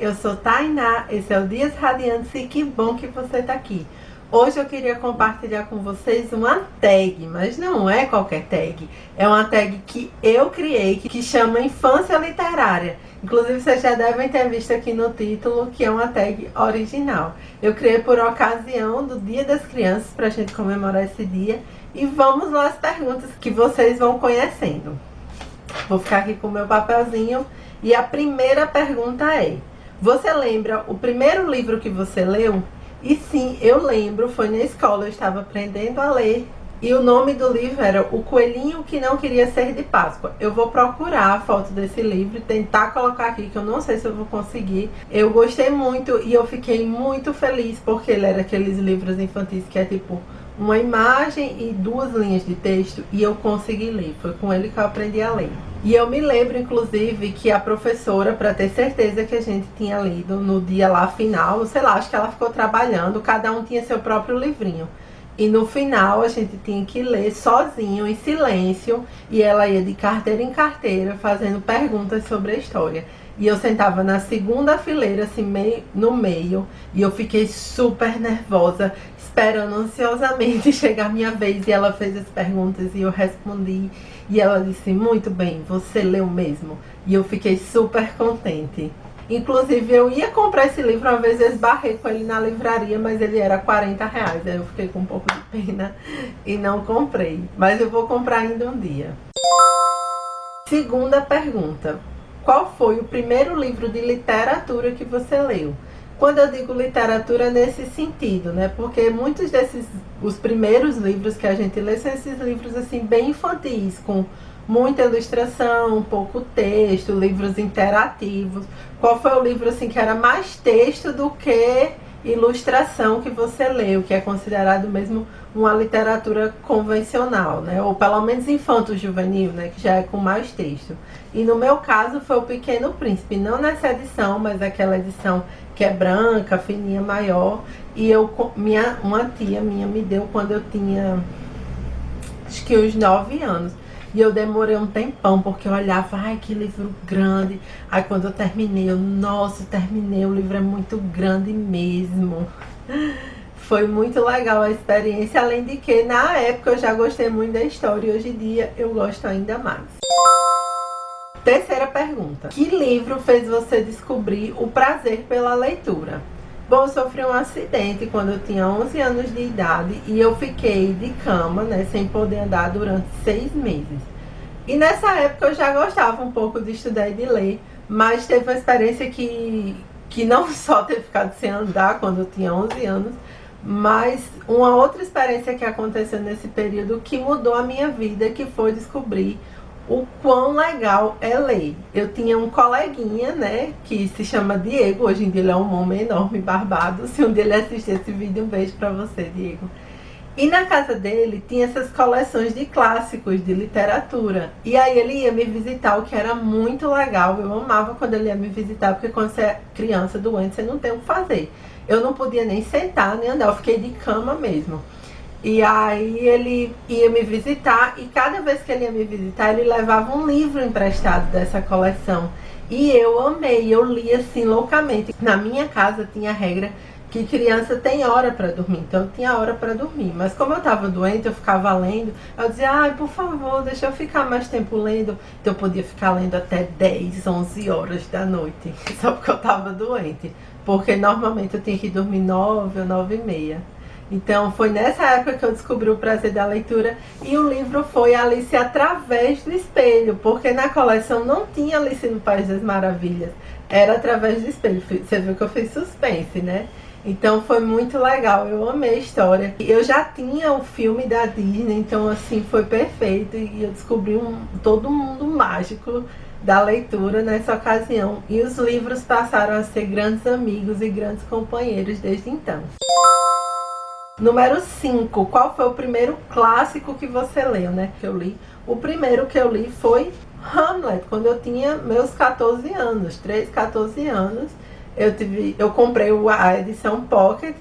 Eu sou Tainá, esse é o Dias Radiantes e que bom que você está aqui. Hoje eu queria compartilhar com vocês uma tag, mas não é qualquer tag. É uma tag que eu criei, que chama Infância Literária. Inclusive vocês já devem ter visto aqui no título que é uma tag original. Eu criei por ocasião do Dia das Crianças, para a gente comemorar esse dia. E vamos lá às perguntas que vocês vão conhecendo. Vou ficar aqui com o meu papelzinho. E a primeira pergunta é: você lembra o primeiro livro que você leu? E sim, eu lembro, foi na escola, eu estava aprendendo a ler. E o nome do livro era O Coelhinho que Não Queria Ser de Páscoa. Eu vou procurar a foto desse livro e tentar colocar aqui, que eu não sei se eu vou conseguir. Eu gostei muito e eu fiquei muito feliz, porque ele era aqueles livros infantis que é tipo uma imagem e 2 linhas de texto, e eu consegui ler. Foi com ele que eu aprendi a ler. E eu me lembro, inclusive, que a professora, para ter certeza que a gente tinha lido no dia lá final, sei lá, acho que ela ficou trabalhando, cada um tinha seu próprio livrinho. E no final a gente tinha que ler sozinho, em silêncio, e ela ia de carteira em carteira fazendo perguntas sobre a história. E eu sentava na segunda fileira, assim, no meio, e eu fiquei super nervosa, esperando ansiosamente chegar a minha vez. E ela fez as perguntas e eu respondi. E ela disse: muito bem, você leu mesmo. E eu fiquei super contente. Inclusive eu ia comprar esse livro, uma vez eu esbarrei com ele na livraria, mas ele era R$40. Aí eu fiquei com um pouco de pena e não comprei. Mas eu vou comprar ainda um dia. Segunda pergunta: qual foi o primeiro livro de literatura que você leu? Quando eu digo literatura nesse sentido, né? Porque muitos desses, os primeiros livros que a gente lê são esses livros assim bem infantis, com muita ilustração, pouco texto, livros interativos. Qual foi o livro assim que era mais texto do que ilustração que você leu, que é considerado mesmo uma literatura convencional, né? Ou pelo menos infanto-juvenil, né? Que já é com mais texto. E no meu caso foi O Pequeno Príncipe, não nessa edição, mas aquela edição que é branca, fininha, maior. E uma tia minha me deu quando eu tinha, acho que uns 9 anos. E eu demorei um tempão, porque eu olhava, ai, que livro grande. Aí quando eu terminei, nossa, terminei, o livro é muito grande mesmo. Foi muito legal a experiência, além de que na época eu já gostei muito da história e hoje em dia eu gosto ainda mais. Terceira pergunta: que livro fez você descobrir o prazer pela leitura? Bom, eu sofri um acidente quando eu tinha 11 anos de idade e eu fiquei de cama, né, sem poder andar durante 6 meses. E nessa época eu já gostava um pouco de estudar e de ler, mas teve uma experiência que não só ter ficado sem andar quando eu tinha 11 anos, mas uma outra experiência que aconteceu nesse período que mudou a minha vida, que foi descobrir o quão legal é ler. Eu tinha um coleguinha, né, que se chama Diego. Hoje em dia ele é um homem enorme, barbado. Se um dia ele assistir esse vídeo, um beijo pra você, Diego. E na casa dele tinha essas coleções de clássicos de literatura. E aí ele ia me visitar, o que era muito legal. Eu amava quando ele ia me visitar, porque quando você é criança doente, você não tem o que fazer. Eu não podia nem sentar, nem andar, eu fiquei de cama mesmo. E aí ele ia me visitar, e cada vez que ele ia me visitar, ele levava um livro emprestado dessa coleção. E eu amei, eu li assim loucamente. Na minha casa tinha a regra que criança tem hora para dormir, então eu tinha hora para dormir. Mas como eu estava doente, eu ficava lendo, eu dizia, ai, por favor, deixa eu ficar mais tempo lendo. Então eu podia ficar lendo até 10, 11 horas da noite, só porque eu estava doente. Porque normalmente eu tinha que dormir 9 ou 9h30. Então foi nessa época que eu descobri o prazer da leitura. E o livro foi Alice através do espelho, porque na coleção não tinha Alice no País das Maravilhas, era através do espelho. Você viu que eu fiz suspense, né? Então foi muito legal, eu amei a história. Eu já tinha o filme da Disney, então assim foi perfeito. E eu descobri todo um mundo mágico da leitura nessa ocasião. E os livros passaram a ser grandes amigos e grandes companheiros desde então. Número 5. Qual foi o primeiro clássico que você leu, né? Que eu li. O primeiro que eu li foi Hamlet, quando eu tinha meus 14 anos, 13, 14 anos. Eu comprei a edição Pocket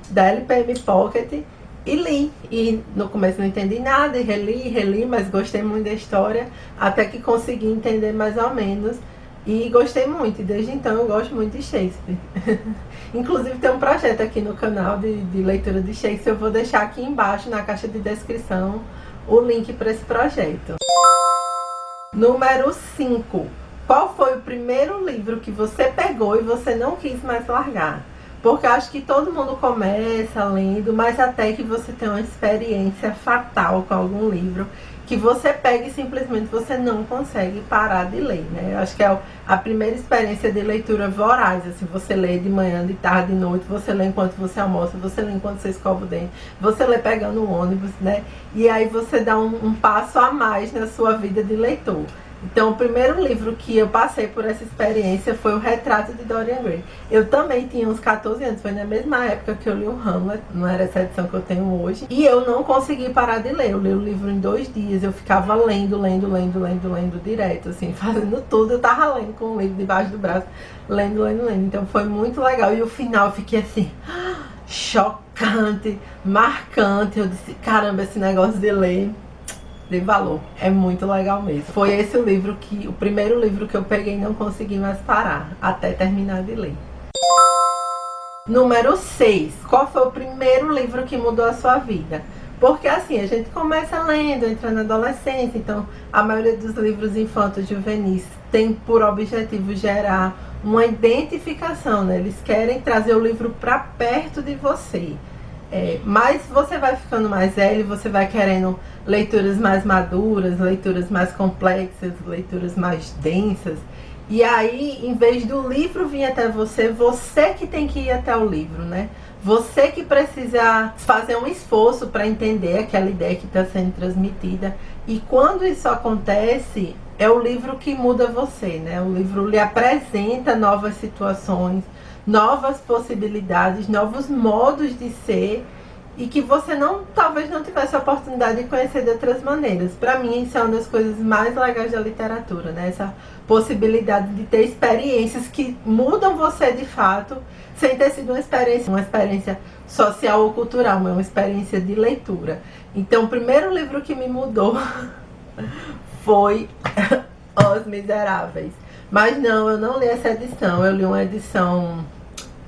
da LPM Pocket e li. E no começo não entendi nada, e reli, mas gostei muito da história, até que consegui entender mais ou menos. E gostei muito, e desde então eu gosto muito de Shakespeare. Inclusive tem um projeto aqui no canal de leitura de Shakespeare, eu vou deixar aqui embaixo na caixa de descrição o link para esse projeto. Número 5. Qual foi o primeiro livro que você pegou e você não quis mais largar? Porque eu acho que todo mundo começa lendo, mas até que você tem uma experiência fatal com algum livro que você pega e simplesmente você não consegue parar de ler, né? Eu acho que é a primeira experiência de leitura voraz, assim, você lê de manhã, de tarde, de noite, você lê enquanto você almoça, você lê enquanto você escova o dente, você lê pegando o ônibus, né? E aí você dá um passo a mais na sua vida de leitor. Então, o primeiro livro que eu passei por essa experiência foi o Retrato de Dorian Gray. Eu também tinha uns 14 anos, foi na mesma época que eu li o Hamlet, não era essa edição que eu tenho hoje. E eu não consegui parar de ler, eu li o livro em 2 dias, eu ficava lendo direto, assim, fazendo tudo. Eu tava lendo com o livro debaixo do braço, lendo. Então foi muito legal. E o final eu fiquei assim, chocante, marcante. Eu disse, caramba, esse negócio de ler de valor, é muito legal mesmo. Foi esse o primeiro livro que eu peguei e não consegui mais parar, até terminar de ler. Número 6. Qual foi o primeiro livro que mudou a sua vida? Porque assim, a gente começa lendo, entra na adolescência, então a maioria dos livros infantos juvenis tem por objetivo gerar uma identificação, né? Eles querem trazer o livro para perto de você. Mas você vai ficando mais velho, você vai querendo leituras mais maduras, leituras mais complexas, leituras mais densas. E aí, em vez do livro vir até você, você que tem que ir até o livro, né? Você que precisa fazer um esforço para entender aquela ideia que está sendo transmitida. E quando isso acontece, é o livro que muda você, né? O livro lhe apresenta novas situações, novas possibilidades, novos modos de ser, e que você talvez não tivesse a oportunidade de conhecer de outras maneiras. Para mim, isso é uma das coisas mais legais da literatura, né? Essa possibilidade de ter experiências que mudam você de fato, sem ter sido uma experiência social ou cultural, mas uma experiência de leitura. Então, o primeiro livro que me mudou foi Os Miseráveis. Mas não, eu não li essa edição, eu li uma edição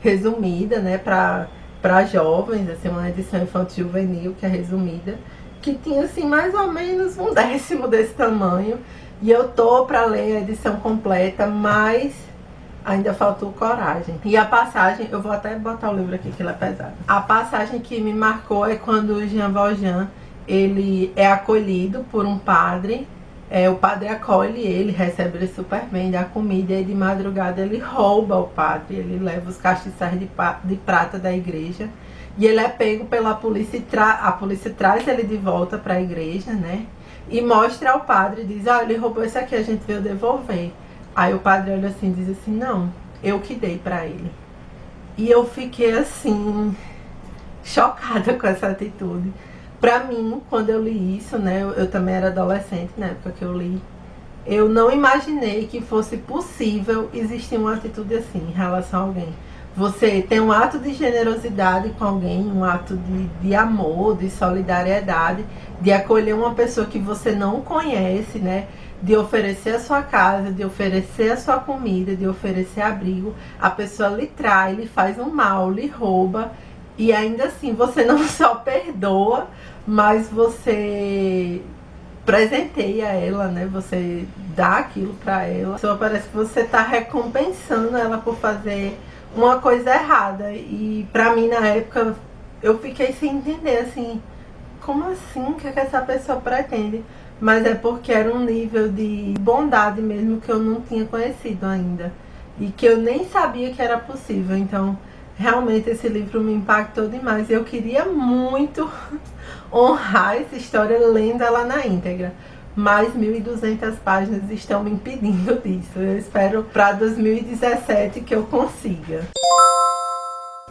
resumida, né, para jovens, assim, uma edição infantil juvenil, que é resumida, que tinha, assim, mais ou menos 1/10 desse tamanho, e eu tô para ler a edição completa, mas ainda faltou coragem. E a passagem, eu vou até botar o livro aqui, que ele é pesado. A passagem que me marcou é quando o Jean Valjean, ele é acolhido por um padre. O padre acolhe ele, recebe ele super bem, dá comida, e de madrugada ele rouba o padre, ele leva os castiçais de prata da igreja, e ele é pego pela polícia, a polícia traz ele de volta para a igreja, né? E mostra ao padre, diz, ele roubou isso aqui, a gente veio devolver. Aí o padre olha assim, diz assim, não, eu que dei para ele. E eu fiquei assim, chocada com essa atitude. Pra mim, quando eu li isso, né, eu também era adolescente na época que eu li, eu não imaginei que fosse possível existir uma atitude assim em relação a alguém. Você tem um ato de generosidade com alguém, um ato de amor, de solidariedade, de acolher uma pessoa que você não conhece, né, de oferecer a sua casa, de oferecer a sua comida, de oferecer abrigo. A pessoa lhe trai, lhe faz um mal, lhe rouba, e ainda assim você não só perdoa, mas você presenteia ela, né? Você dá aquilo pra ela. Só parece que você tá recompensando ela por fazer uma coisa errada. E pra mim, na época, eu fiquei sem entender, assim, como assim? O que essa pessoa pretende? Mas é porque era um nível de bondade mesmo que eu não tinha conhecido ainda. E que eu nem sabia que era possível. Então, realmente esse livro me impactou demais. Eu queria muito honrar essa história lendo ela na íntegra, mas 1.200 páginas estão me impedindo disso. Eu espero para 2017 que eu consiga.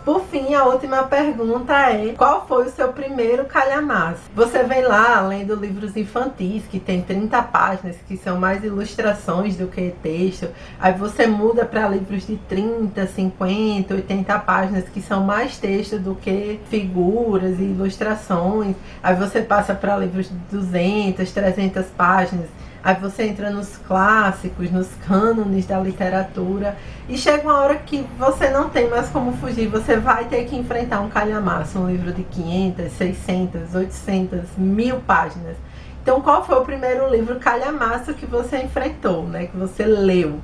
Por fim, a última pergunta é: qual foi o seu primeiro calhamaço? Você vem lá lendo livros infantis que tem 30 páginas, que são mais ilustrações do que texto. Aí você muda para livros de 30, 50, 80 páginas, que são mais texto do que figuras e ilustrações. Aí você passa para livros de 200, 300 páginas. aí você entra nos clássicos, nos cânones da literatura, e chega uma hora que você não tem mais como fugir, você vai ter que enfrentar um calhamaço, um livro de 500, 600, 800, 1000 páginas. Então, qual foi o primeiro livro calhamaço que você enfrentou, né, que você leu?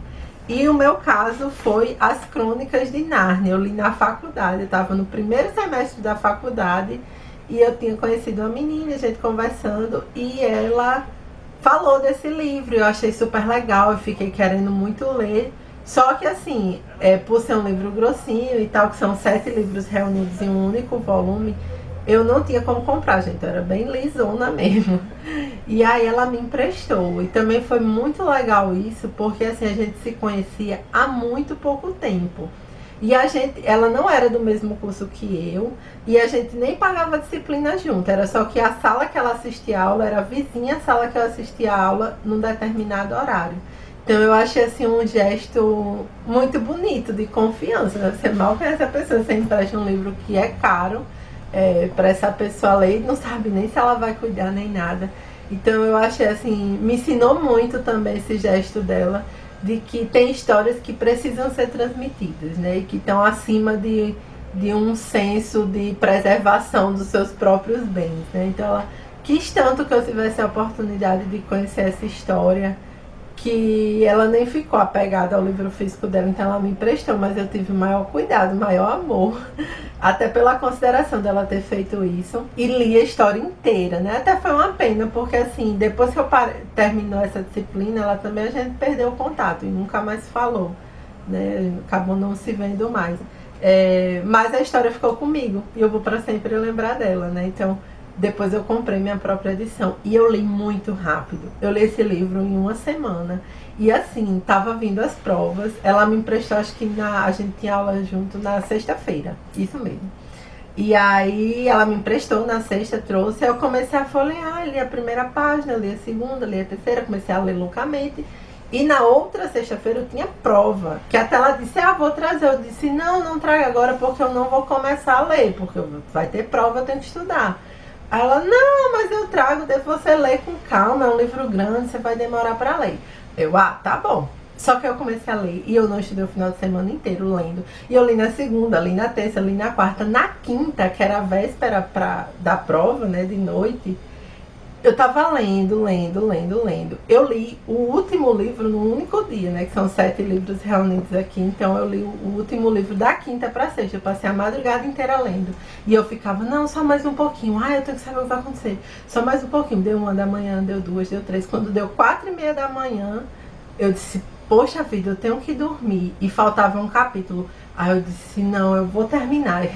E o meu caso foi As Crônicas de Nárnia. Eu li na faculdade, eu estava no primeiro semestre da faculdade e eu tinha conhecido uma menina, a gente conversando, e ela falou desse livro. Eu achei super legal, eu fiquei querendo muito ler. Só que assim, por ser um livro grossinho e tal, que são 7 livros reunidos em um único volume, eu não tinha como comprar, gente, eu era bem lisona mesmo. E aí ela me emprestou, e também foi muito legal isso, porque assim, a gente se conhecia há muito pouco tempo. E ela não era do mesmo curso que eu, e a gente nem pagava disciplina junto, era só que a sala que ela assistia a aula era a vizinha sala que eu assistia a aula num determinado horário. Então eu achei assim um gesto muito bonito de confiança, né? Você mal conhece a pessoa, você empresta um livro que é caro, para essa pessoa ler, não sabe nem se ela vai cuidar nem nada. Então eu achei assim, me ensinou muito também esse gesto dela, de que tem histórias que precisam ser transmitidas, né? E que estão acima de um senso de preservação dos seus próprios bens, né? Então ela quis tanto que eu tivesse a oportunidade de conhecer essa história, que ela nem ficou apegada ao livro físico dela, então ela me emprestou, mas eu tive o maior cuidado, o maior amor, até pela consideração dela ter feito isso, e li a história inteira, né? Até foi uma pena, porque assim, depois que eu terminou essa disciplina, ela também, a gente perdeu o contato e nunca mais falou, né? Acabou não se vendo mais. Mas a história ficou comigo, e eu vou para sempre lembrar dela, né? Então, depois eu comprei minha própria edição e eu li muito rápido. Eu li esse livro em uma semana. E assim, tava vindo as provas. Ela me emprestou, acho que a gente tinha aula junto na sexta-feira. Isso mesmo. E aí ela me emprestou na sexta, trouxe. Aí eu comecei a folhear, li a primeira página, li a segunda, li a terceira. Comecei a ler loucamente. E na outra sexta-feira eu tinha prova. Que até ela disse, vou trazer. Eu disse, não traga agora porque eu não vou começar a ler. Porque vai ter prova, eu tenho que estudar. Aí ela, não, mas eu trago, deixa você ler com calma, é um livro grande, você vai demorar para ler. Eu, tá bom. Só que eu comecei a ler e eu não estudei o final de semana inteiro lendo. E eu li na segunda, li na terça, li na quarta. Na quinta, que era a véspera da prova, né, de noite, eu tava lendo. Eu li o último livro no único dia, né? Que são 7 livros reunidos aqui. Então eu li o último livro da quinta pra sexta. Eu passei a madrugada inteira lendo. E eu ficava, não, só mais um pouquinho. Eu tenho que saber o que vai acontecer. Só mais um pouquinho. Deu 1 da manhã, deu 2, deu 3. Quando deu 4:30 da manhã, eu disse, poxa vida, eu tenho que dormir. E faltava um capítulo. Aí eu disse, não, eu vou terminar.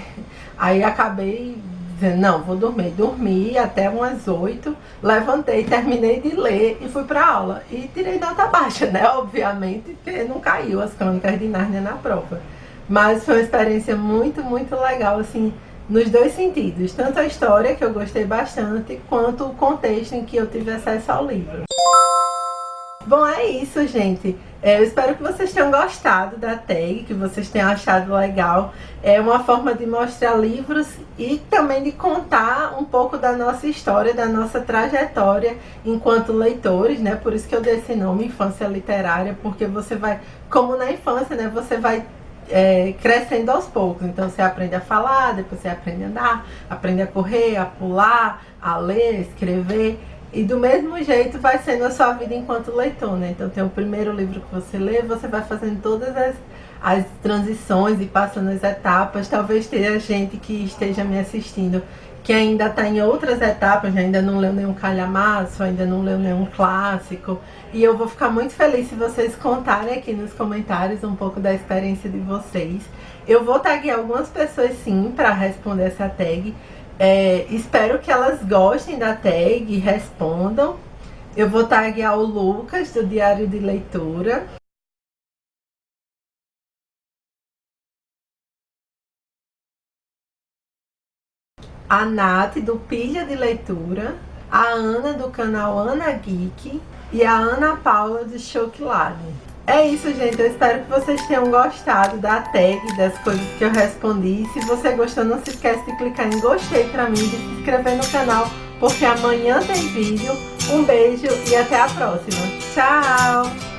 Aí acabei dizendo, não, vou dormir. Dormi até umas 8, levantei, terminei de ler e fui pra aula. E tirei nota baixa, né? Obviamente, porque não caiu As Crônicas de Nárnia na prova. Mas foi uma experiência muito, muito legal, assim, nos dois sentidos. Tanto a história, que eu gostei bastante, quanto o contexto em que eu tive acesso ao livro. Bom, é isso, gente. Eu espero que vocês tenham gostado da tag, que vocês tenham achado legal. É uma forma de mostrar livros e também de contar um pouco da nossa história, da nossa trajetória enquanto leitores, né? Por isso que eu dei esse nome, Infância Literária, porque você vai, como na infância, né? Você vai crescendo aos poucos. Então você aprende a falar, depois você aprende a andar, aprende a correr, a pular, a ler, a escrever. E do mesmo jeito vai sendo a sua vida enquanto leitor, né? Então tem o primeiro livro que você lê, você vai fazendo todas as transições e passando as etapas. Talvez tenha gente que esteja me assistindo que ainda está em outras etapas, ainda não leu nenhum calhamaço, ainda não leu nenhum clássico. E eu vou ficar muito feliz se vocês contarem aqui nos comentários um pouco da experiência de vocês. Eu vou taguear algumas pessoas sim para responder essa tag. Espero que elas gostem da tag e respondam. Eu vou taguear o Lucas, do Diário de Leitura. A Nath, do Pilha de Leitura. A Ana, do canal Ana Geek. E a Ana Paula, do Chocolate. É isso, gente. Eu espero que vocês tenham gostado da tag, das coisas que eu respondi. Se você gostou, não se esquece de clicar em gostei pra mim, de se inscrever no canal, porque amanhã tem vídeo. Um beijo e até a próxima. Tchau!